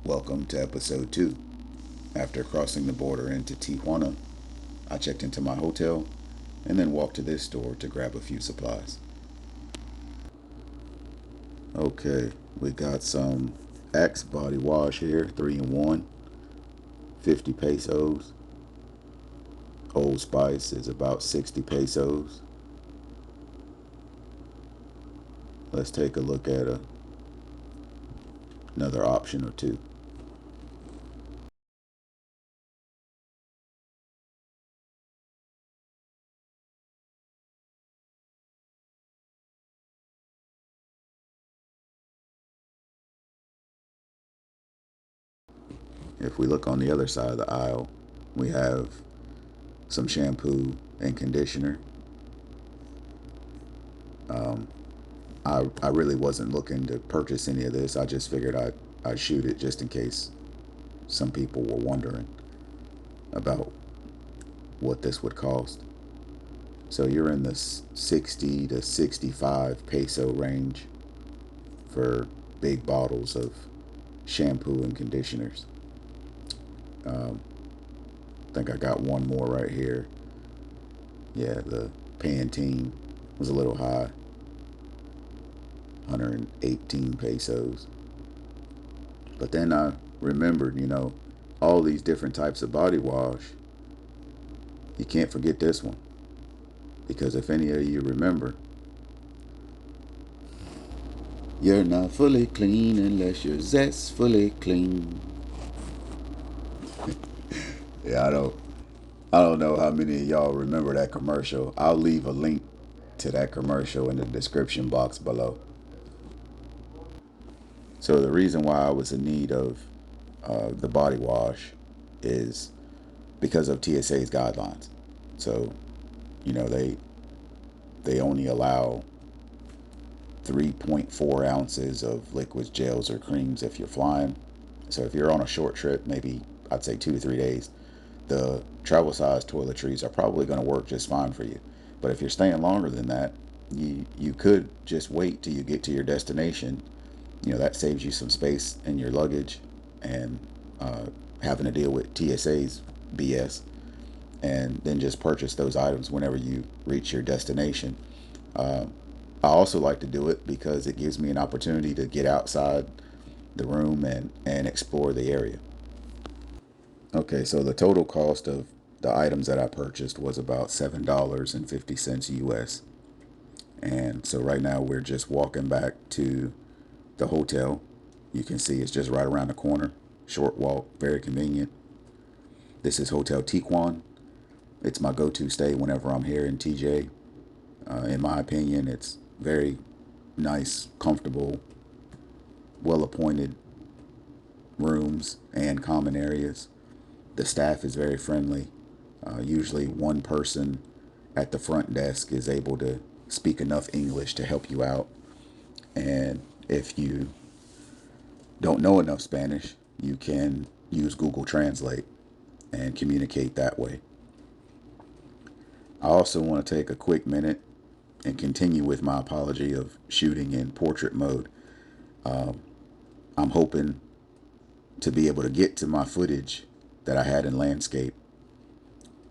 Welcome to episode 2. After crossing the border into Tijuana, I checked into my hotel and then walked to this store to grab a few supplies. Okay, we got some Axe body wash here, 3 in 1, 50 pesos. Old Spice is about 60 pesos. Let's take a look at another option or two. If we look on the other side of the aisle, we have some shampoo and conditioner. Um, I really wasn't looking to purchase any of this. I just figured I'd shoot it just in case some people were wondering about what this would cost. So you're in the 60 to 65 peso range for big bottles of shampoo and conditioners. Um, I think I got one more right here. Yeah, the Pantene was a little high, 118 pesos. But then I remembered, all these different types of body wash. You can't forget this one. Because if any of you remember, you're not fully clean unless you're zestfully clean. Yeah, I don't know how many of y'all remember that commercial. I'll leave a link to that commercial in the description box below. So the reason why I was in need of the body wash is because of TSA's guidelines. So, they only allow 3.4 ounces of liquids, gels, or creams if you're flying. So if you're on a short trip, maybe I'd say 2 to 3 days, the travel size toiletries are probably going to work just fine for you. But if you're staying longer than that, you could just wait till you get to your destination. That saves you some space in your luggage and uh, having to deal with TSA's BS, and then just purchase those items whenever you reach your destination. Uh, I also like to do it because it gives me an opportunity to get outside the room and explore the area. Okay, so the total cost of the items that I purchased was about $7.50 US. And so right now we're just walking back to the hotel. You can see it's just right around the corner. Short walk, very convenient. This is Hotel Tijuan. It's my go-to stay whenever I'm here in TJ. In my opinion, it's very nice, comfortable, well-appointed rooms and common areas. The staff is very friendly. Usually one person at the front desk is able to speak enough English to help you out. And if you don't know enough Spanish, you can use Google Translate and communicate that way. I also want to take a quick minute and continue with my apology of shooting in portrait mode. I'm hoping to be able to get to my footage that I had in landscape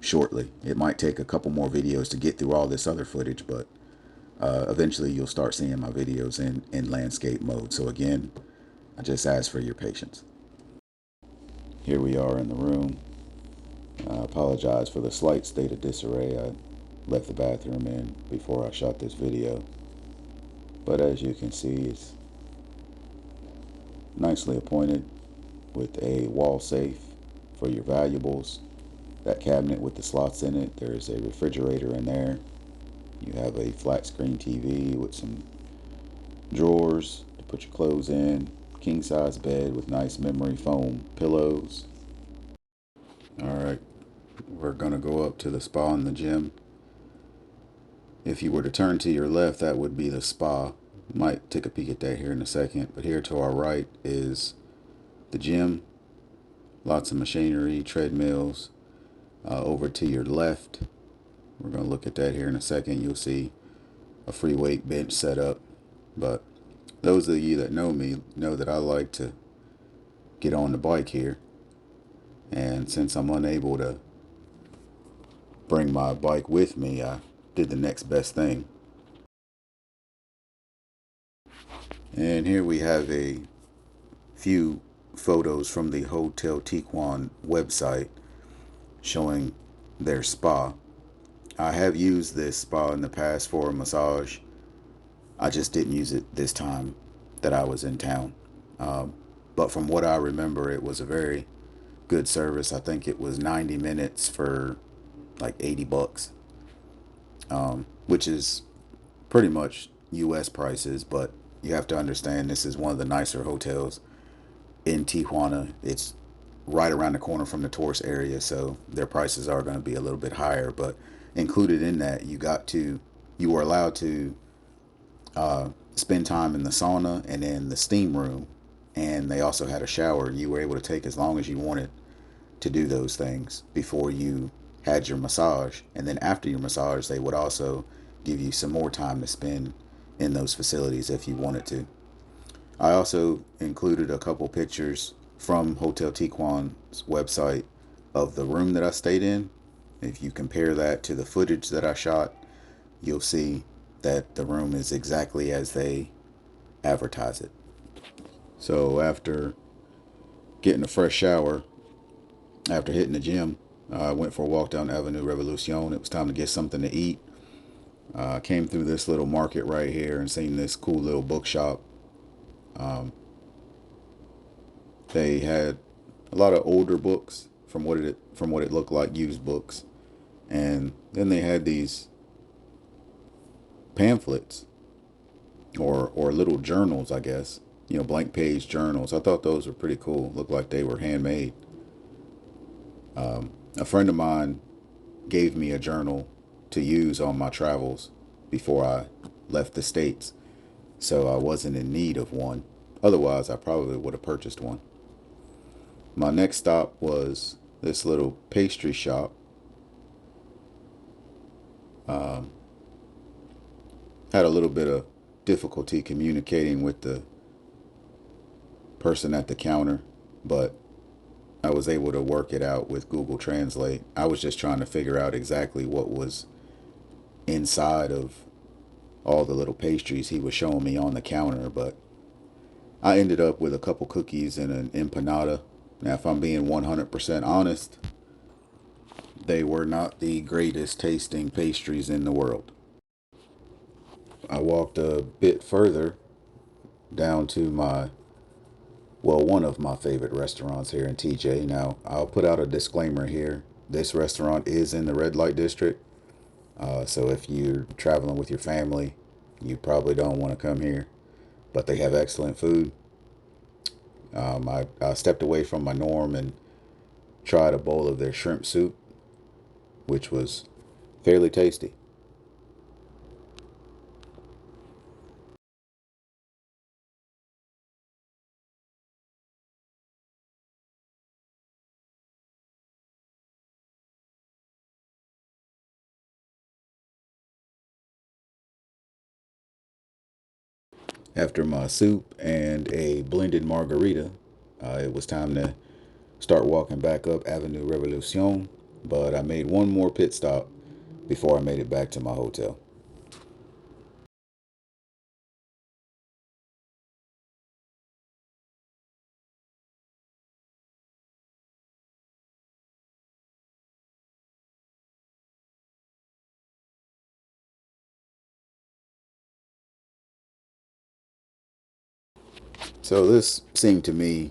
shortly. It might take a couple more videos to get through all this other footage, but eventually you'll start seeing my videos in landscape mode. So again, I just ask for your patience. Here we are in the room. I apologize for the slight state of disarray. I left the bathroom in before I shot this video. But as you can see, it's nicely appointed with a wall safe for your valuables. That cabinet with the slots in it, there's a refrigerator in there. You have a flat screen TV with some drawers to put your clothes in. King size bed with nice memory foam pillows. Alright, we're gonna go up to the spa and the gym. If you were to turn to your left, that would be the spa. Might take a peek at that here in a second, but here to our right is the gym. Lots of machinery, treadmills. Over to your left, we're going to look at that here in a second. You'll see a free weight bench set up. But those of you that know me know that I like to get on the bike here. And since I'm unable to bring my bike with me, I did the next best thing. And here we have a few photos from the Hotel Tequan website showing their spa. I have used this spa in the past for a massage. I just didn't use it this time that I was in town. Um, but from what I remember, it was a very good service. I think it was 90 minutes for like $80, which is pretty much US prices, but you have to understand this is one of the nicer hotels in Tijuana. It's right around the corner from the tourist area, so their prices are going to be a little bit higher. But included in that, you were allowed to spend time in the sauna and in the steam room, and they also had a shower, and you were able to take as long as you wanted to do those things before you had your massage. And then after your massage, they would also give you some more time to spend in those facilities if you wanted to. I also included a couple pictures from Hotel Tiquan's website of the room that I stayed in. If you compare that to the footage that I shot, you'll see that the room is exactly as they advertise it. So after getting a fresh shower, after hitting the gym, I went for a walk down Avenue Revolucion. It was time to get something to eat. I came through this little market right here and seen this cool little bookshop. They had a lot of older books from what it looked like, used books, and then they had these pamphlets or little journals, I guess. Blank page journals. I thought those were pretty cool. Looked like they were handmade. A friend of mine gave me a journal to use on my travels before I left the States, so I wasn't in need of one. Otherwise, I probably would have purchased one. My next stop was this little pastry shop. Had a little bit of difficulty communicating with the person at the counter, but I was able to work it out with Google Translate. I was just trying to figure out exactly what was inside of all the little pastries he was showing me on the counter, but I ended up with a couple cookies and an empanada. Now, if I'm being 100% honest, they were not the greatest tasting pastries in the world. I walked a bit further down to one of my favorite restaurants here in TJ. Now, I'll put out a disclaimer here. This restaurant is in the red light district. So if you're traveling with your family, you probably don't want to come here. But they have excellent food. I stepped away from my norm and tried a bowl of their shrimp soup, which was fairly tasty. After my soup and a blended margarita, it was time to start walking back up Avenue Revolucion. But I made one more pit stop before I made it back to my hotel. So this seemed to me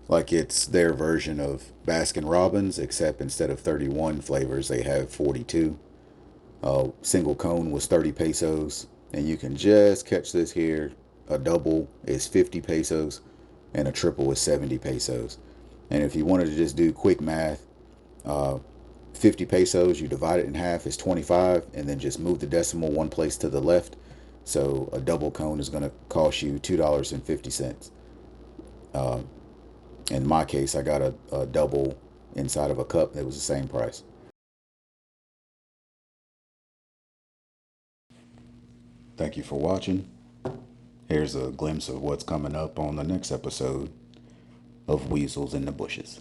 like it's their version of Baskin Robbins, except instead of 31 flavors, they have 42. Single cone was 30 pesos, and you can just catch this here. A double is 50 pesos, and a triple is 70 pesos. And if you wanted to just do quick math, uh, 50 pesos, you divide it in half is 25, and then just move the decimal one place to the left. So a double cone is going to cost you $2.50. In my case, I got a double inside of a cup that was the same price. Thank you for watching. Here's a glimpse of what's coming up on the next episode. of weasels in the bushes.